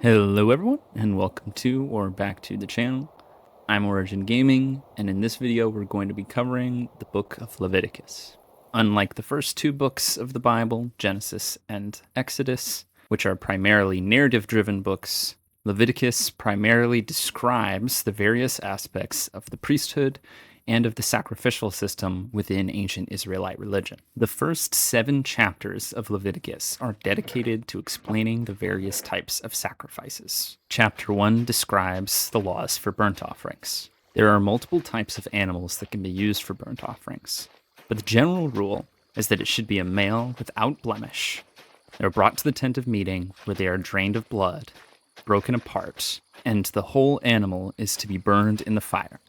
Hello everyone, and welcome to or back to the channel. I'm Origin Gaming, and in this video we're going to be covering the book of Leviticus. Unlike the first two books of the Bible, Genesis and Exodus, which are primarily narrative-driven books, Leviticus primarily describes the various aspects of the priesthood and of the sacrificial system within ancient Israelite religion. The first 7 chapters of Leviticus are dedicated to explaining the various types of sacrifices. Chapter 1 describes the laws for burnt offerings. There are multiple types of animals that can be used for burnt offerings, but the general rule is that it should be a male without blemish. They are brought to the tent of meeting, where they are drained of blood, broken apart, and the whole animal is to be burned in the fire,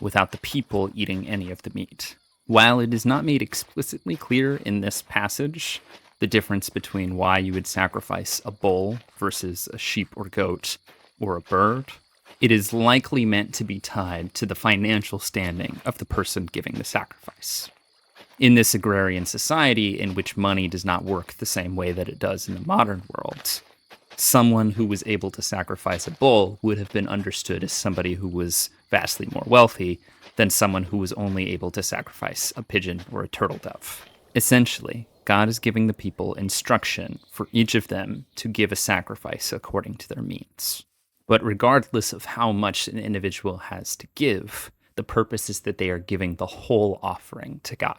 without the people eating any of the meat. While it is not made explicitly clear in this passage the difference between why you would sacrifice a bull versus a sheep or goat or a bird, it is likely meant to be tied to the financial standing of the person giving the sacrifice. In this agrarian society in which money does not work the same way that it does in the modern world, someone who was able to sacrifice a bull would have been understood as somebody who was vastly more wealthy than someone who was only able to sacrifice a pigeon or a turtle dove. Essentially, God is giving the people instruction for each of them to give a sacrifice according to their means. But regardless of how much an individual has to give, the purpose is that they are giving the whole offering to God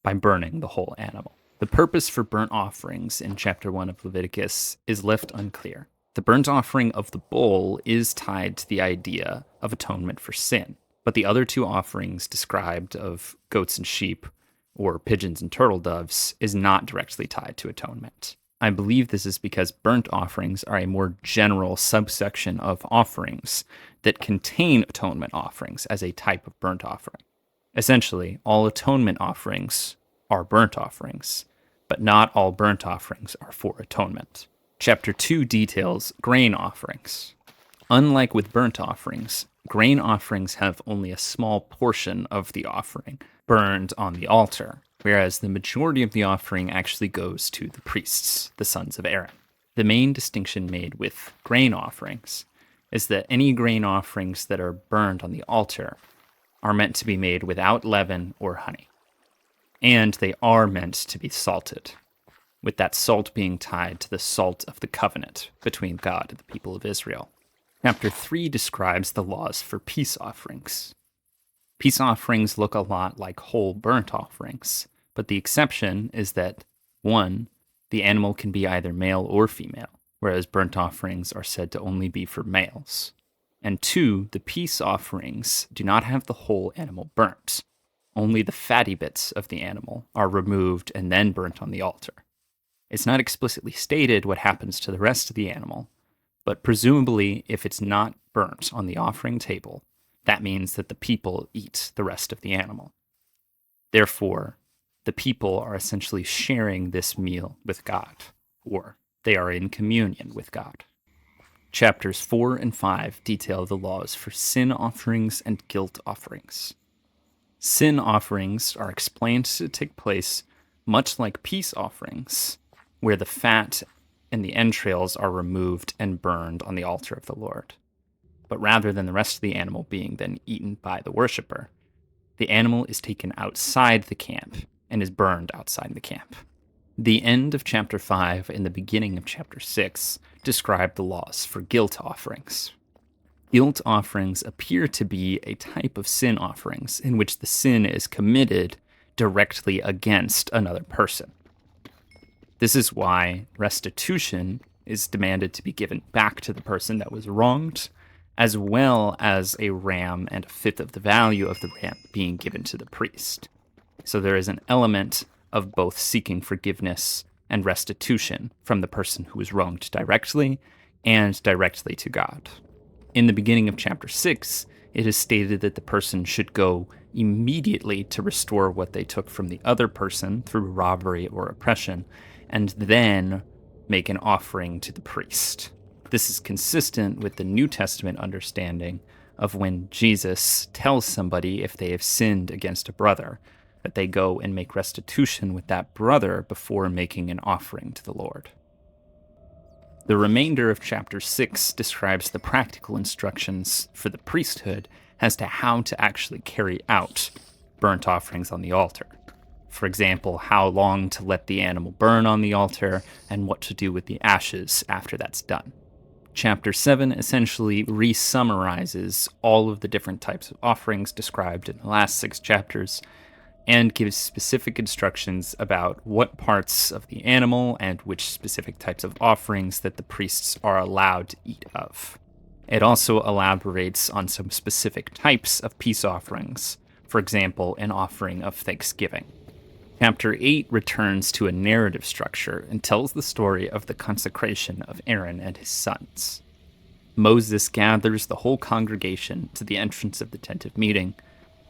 by burning the whole animal. The purpose for burnt offerings in chapter 1 of Leviticus is left unclear. The burnt offering of the bull is tied to the idea of atonement for sin, but the other two offerings described of goats and sheep, or pigeons and turtle doves, is not directly tied to atonement. I believe this is because burnt offerings are a more general subsection of offerings that contain atonement offerings as a type of burnt offering. Essentially, all atonement offerings are burnt offerings, but not all burnt offerings are for atonement. Chapter 2 details grain offerings. Unlike with burnt offerings, grain offerings have only a small portion of the offering burned on the altar, whereas the majority of the offering actually goes to the priests, the sons of Aaron. The main distinction made with grain offerings is that any grain offerings that are burned on the altar are meant to be made without leaven or honey. And they are meant to be salted, with that salt being tied to the salt of the covenant between God and the people of Israel. Chapter 3 describes the laws for peace offerings. Peace offerings look a lot like whole burnt offerings, but the exception is that 1. The animal can be either male or female, whereas burnt offerings are said to only be for males. And 2. The peace offerings do not have the whole animal burnt. Only the fatty bits of the animal are removed and then burnt on the altar. It's not explicitly stated what happens to the rest of the animal, but presumably if it's not burnt on the offering table, that means that the people eat the rest of the animal. Therefore, the people are essentially sharing this meal with God, or they are in communion with God. Chapters 4 and 5 detail the laws for sin offerings and guilt offerings. Sin offerings are explained to take place much like peace offerings, where the fat and the entrails are removed and burned on the altar of the Lord. But rather than the rest of the animal being then eaten by the worshiper, the animal is taken outside the camp and is burned outside the camp. The end of chapter 5 and the beginning of chapter 6 describe the laws for guilt offerings. Guilt offerings appear to be a type of sin offerings in which the sin is committed directly against another person. This is why restitution is demanded to be given back to the person that was wronged, as well as a ram and a fifth of the value of the ram being given to the priest. So there is an element of both seeking forgiveness and restitution from the person who was wronged directly and directly to God. In the beginning of chapter 6, it is stated that the person should go immediately to restore what they took from the other person through robbery or oppression, and then make an offering to the priest. This is consistent with the New Testament understanding of when Jesus tells somebody if they have sinned against a brother, that they go and make restitution with that brother before making an offering to the Lord. The remainder of chapter 6 describes the practical instructions for the priesthood as to how to actually carry out burnt offerings on the altar. For example, how long to let the animal burn on the altar and what to do with the ashes after that's done. Chapter 7 essentially re-summarizes all of the different types of offerings described in the last 6 chapters and gives specific instructions about what parts of the animal and which specific types of offerings that the priests are allowed to eat of. It also elaborates on some specific types of peace offerings, for example, an offering of thanksgiving. Chapter 8 returns to a narrative structure and tells the story of the consecration of Aaron and his sons. Moses gathers the whole congregation to the entrance of the tent of meeting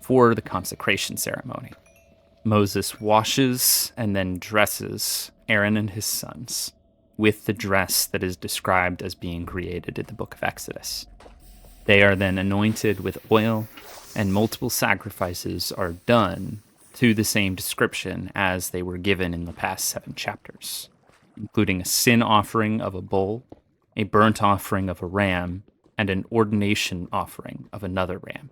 for the consecration ceremony. Moses washes and then dresses Aaron and his sons with the dress that is described as being created in the book of Exodus. They are then anointed with oil, and multiple sacrifices are done to the same description as they were given in the past 7 chapters, including a sin offering of a bull, a burnt offering of a ram, and an ordination offering of another ram.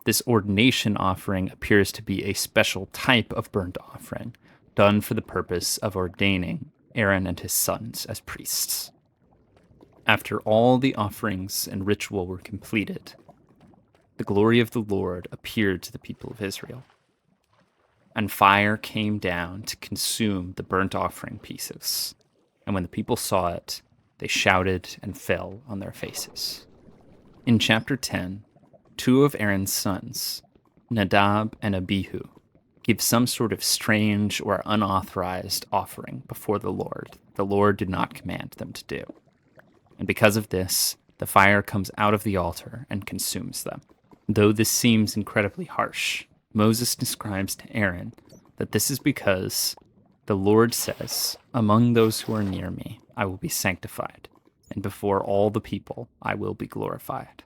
This ordination offering appears to be a special type of burnt offering, done for the purpose of ordaining Aaron and his sons as priests. After all the offerings and ritual were completed, the glory of the Lord appeared to the people of Israel, and fire came down to consume the burnt offering pieces. And when the people saw it, they shouted and fell on their faces. In chapter 10, 2 of Aaron's sons, Nadab and Abihu, give some sort of strange or unauthorized offering before the Lord did not command them to do. And because of this, the fire comes out of the altar and consumes them. Though this seems incredibly harsh, Moses describes to Aaron that this is because the Lord says, "Among those who are near me, I will be sanctified, and before all the people, I will be glorified."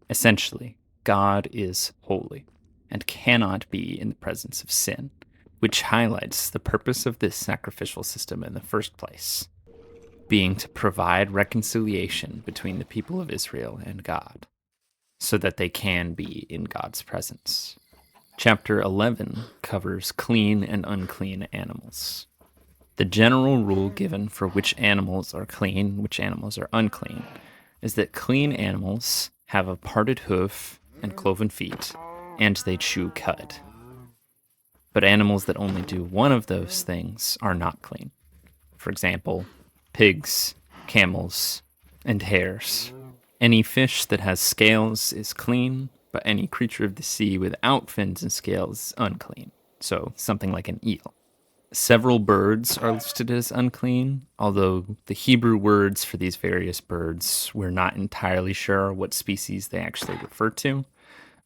Essentially, God is holy and cannot be in the presence of sin, which highlights the purpose of this sacrificial system in the first place, being to provide reconciliation between the people of Israel and God, so that they can be in God's presence. Chapter 11 covers clean and unclean animals. The general rule given for which animals are clean, which animals are unclean, is that clean animals have a parted hoof and cloven feet, and they chew cud. But animals that only do one of those things are not clean. For example, pigs, camels, and hares. Any fish that has scales is clean, but any creature of the sea without fins and scales is unclean. So something like an eel. Several birds are listed as unclean, although the Hebrew words for these various birds, we're not entirely sure what species they actually refer to.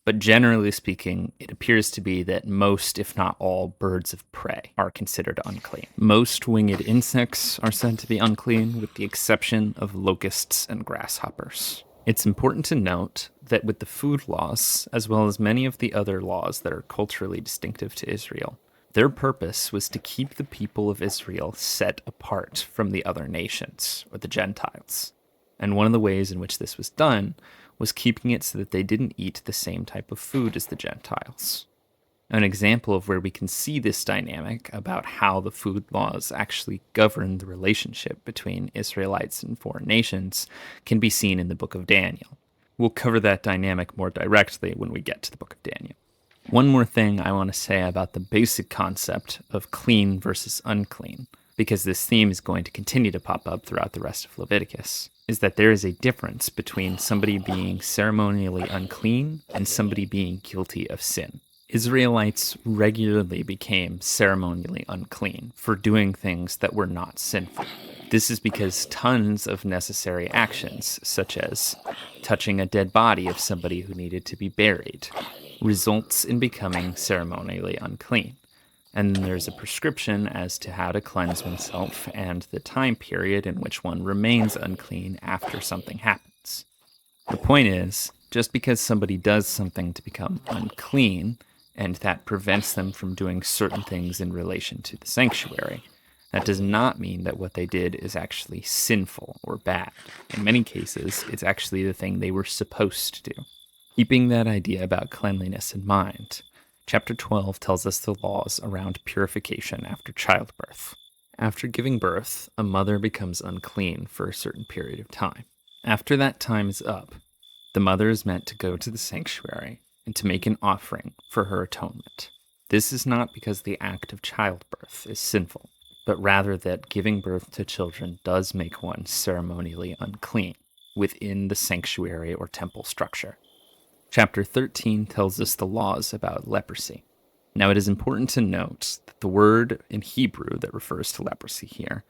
But generally speaking, it appears to be that most, if not all, birds of prey are considered unclean. Most winged insects are said to be unclean, with the exception of locusts and grasshoppers. It's important to note that with the food laws, as well as many of the other laws that are culturally distinctive to Israel, their purpose was to keep the people of Israel set apart from the other nations, or the Gentiles. And one of the ways in which this was done was keeping it so that they didn't eat the same type of food as the Gentiles. An example of where we can see this dynamic about how the food laws actually govern the relationship between Israelites and foreign nations can be seen in the book of Daniel. We'll cover that dynamic more directly when we get to the book of Daniel. One more thing I want to say about the basic concept of clean versus unclean, because this theme is going to continue to pop up throughout the rest of Leviticus, is that there is a difference between somebody being ceremonially unclean and somebody being guilty of sin. Israelites regularly became ceremonially unclean for doing things that were not sinful. This is because tons of necessary actions, such as touching a dead body of somebody who needed to be buried, results in becoming ceremonially unclean. And then there's a prescription as to how to cleanse oneself and the time period in which one remains unclean after something happens. The point is, just because somebody does something to become unclean, and that prevents them from doing certain things in relation to the sanctuary, That does not mean that what they did is actually sinful or bad. In many cases, it's actually the thing they were supposed to do. Keeping that idea about cleanliness in mind, chapter 12 tells us the laws around purification after childbirth. After giving birth, a mother becomes unclean for a certain period of time. After that time is up, the mother is meant to go to the sanctuary and to make an offering for her atonement. This is not because the act of childbirth is sinful, but rather that giving birth to children does make one ceremonially unclean within the sanctuary or temple structure. Chapter 13 tells us the laws about leprosy. Now, it is important to note that the word in Hebrew that refers to leprosy here,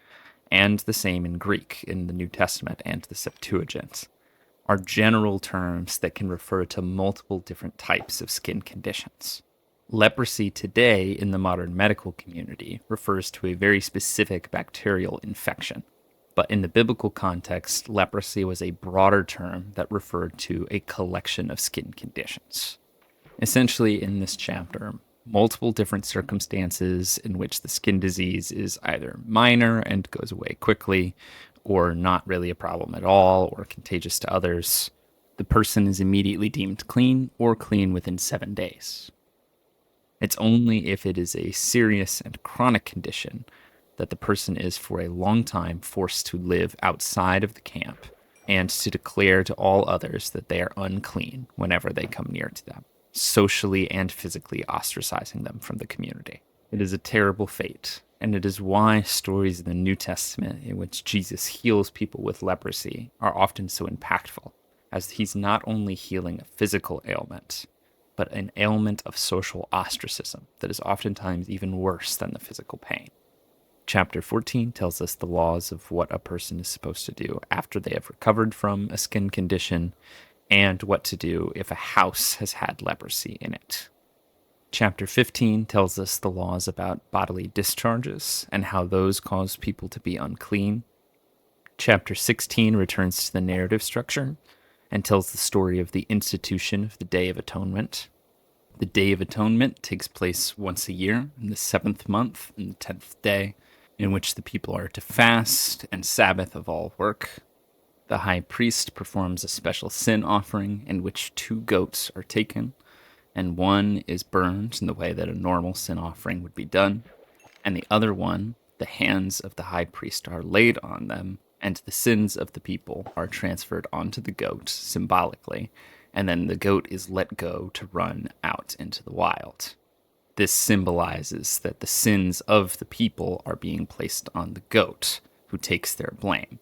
and the same in Greek in the New Testament and the Septuagint, are general terms that can refer to multiple different types of skin conditions. Leprosy today in the modern medical community refers to a very specific bacterial infection. But in the biblical context, leprosy was a broader term that referred to a collection of skin conditions. Essentially, in this chapter, multiple different circumstances in which the skin disease is either minor and goes away quickly, or not really a problem at all, or contagious to others. The person is immediately deemed clean or clean within 7 days. It's only if it is a serious and chronic condition that the person is for a long time forced to live outside of the camp and to declare to all others that they are unclean whenever they come near to them, socially and physically ostracizing them from the community. It is a terrible fate, and it is why stories in the New Testament in which Jesus heals people with leprosy are often so impactful, as he's not only healing a physical ailment, but an ailment of social ostracism that is oftentimes even worse than the physical pain. Chapter 14 tells us the laws of what a person is supposed to do after they have recovered from a skin condition, and what to do if a house has had leprosy in it. Chapter 15 tells us the laws about bodily discharges and how those cause people to be unclean. Chapter 16 returns to the narrative structure and tells the story of the institution of the Day of Atonement. The Day of Atonement takes place once a year in the 7th month and the 10th day, in which the people are to fast and Sabbath of all work. The high priest performs a special sin offering in which 2 goats are taken, and one is burned in the way that a normal sin offering would be done, and the other one, the hands of the high priest are laid on them, and the sins of the people are transferred onto the goat symbolically, and then the goat is let go to run out into the wild. This symbolizes that the sins of the people are being placed on the goat, who takes their blame.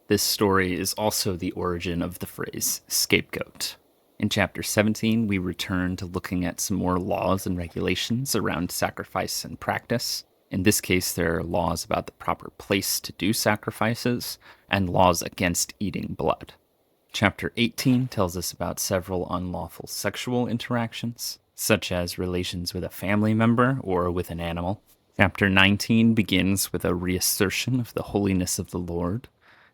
This story is also the origin of the phrase scapegoat. In chapter 17, we return to looking at some more laws and regulations around sacrifice and practice. In this case, there are laws about the proper place to do sacrifices and laws against eating blood. Chapter 18 tells us about several unlawful sexual interactions, such as relations with a family member or with an animal. Chapter 19 begins with a reassertion of the holiness of the Lord,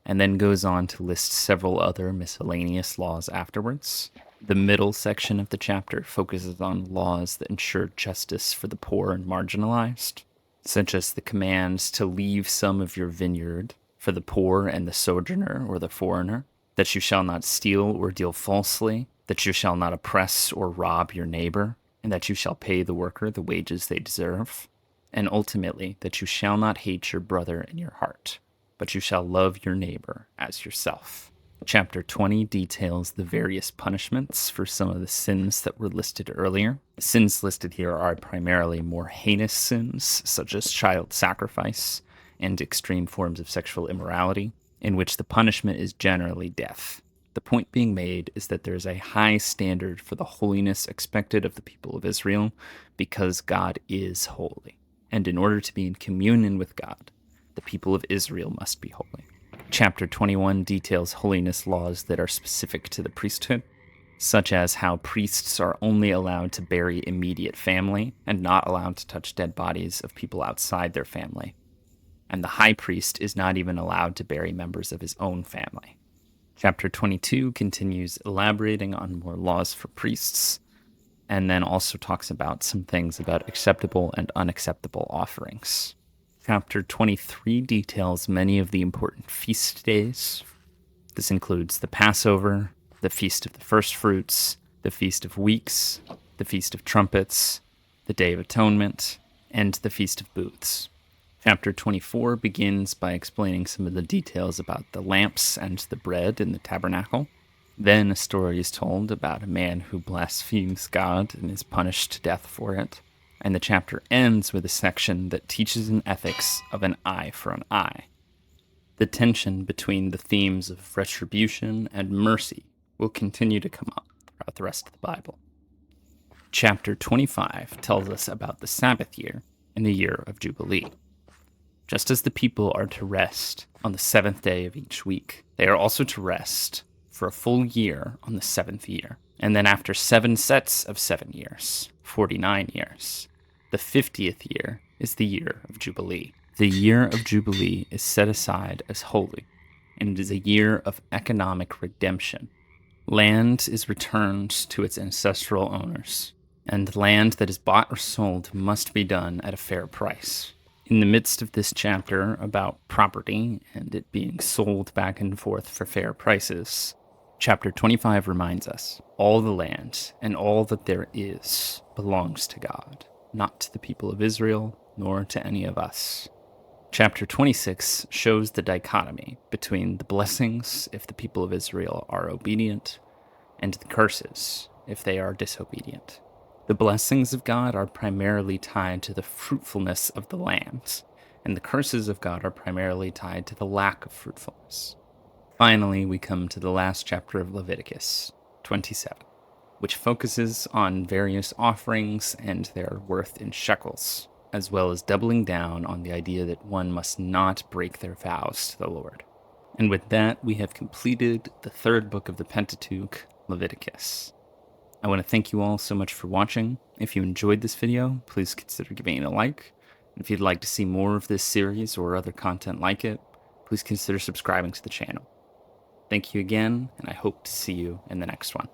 and then goes on to list several other miscellaneous laws afterwards. The middle section of the chapter focuses on laws that ensure justice for the poor and marginalized, such as the commands to leave some of your vineyard for the poor and the sojourner or the foreigner, that you shall not steal or deal falsely, that you shall not oppress or rob your neighbor, and that you shall pay the worker the wages they deserve, and ultimately that you shall not hate your brother in your heart, but you shall love your neighbor as yourself. Chapter 20 details the various punishments for some of the sins that were listed earlier. The sins listed here are primarily more heinous sins, such as child sacrifice and extreme forms of sexual immorality, in which the punishment is generally death. The point being made is that there is a high standard for the holiness expected of the people of Israel because God is holy. And in order to be in communion with God, the people of Israel must be holy. Chapter 21 details holiness laws that are specific to the priesthood, such as how priests are only allowed to bury immediate family and not allowed to touch dead bodies of people outside their family. And the high priest is not even allowed to bury members of his own family. Chapter 22 continues elaborating on more laws for priests, and then also talks about some things about acceptable and unacceptable offerings. Chapter 23 details many of the important feast days. This includes the Passover, the Feast of the First Fruits, the Feast of Weeks, the Feast of Trumpets, the Day of Atonement, and the Feast of Booths. Chapter 24 begins by explaining some of the details about the lamps and the bread in the tabernacle. Then a story is told about a man who blasphemes God and is punished to death for it. And the chapter ends with a section that teaches an ethics of an eye for an eye. The tension between the themes of retribution and mercy will continue to come up throughout the rest of the Bible. Chapter 25 tells us about the Sabbath year and the year of Jubilee. Just as the people are to rest on the seventh day of each week, they are also to rest for a full year on the seventh year. And then after 7 sets of 7 years, 49 years, the 50th year is the year of Jubilee. The year of Jubilee is set aside as holy, and it is a year of economic redemption. Land is returned to its ancestral owners, and land that is bought or sold must be done at a fair price. In the midst of this chapter about property and it being sold back and forth for fair prices, Chapter 25 reminds us, all the land and all that there is belongs to God, not to the people of Israel, nor to any of us. Chapter 26 shows the dichotomy between the blessings if the people of Israel are obedient, and the curses if they are disobedient. The blessings of God are primarily tied to the fruitfulness of the land, and the curses of God are primarily tied to the lack of fruitfulness. Finally, we come to the last chapter of Leviticus, 27, which focuses on various offerings and their worth in shekels, as well as doubling down on the idea that one must not break their vows to the Lord. And with that, we have completed the third book of the Pentateuch, Leviticus. I want to thank you all so much for watching. If you enjoyed this video, please consider giving it a like. And if you'd like to see more of this series or other content like it, please consider subscribing to the channel. Thank you again, and I hope to see you in the next one.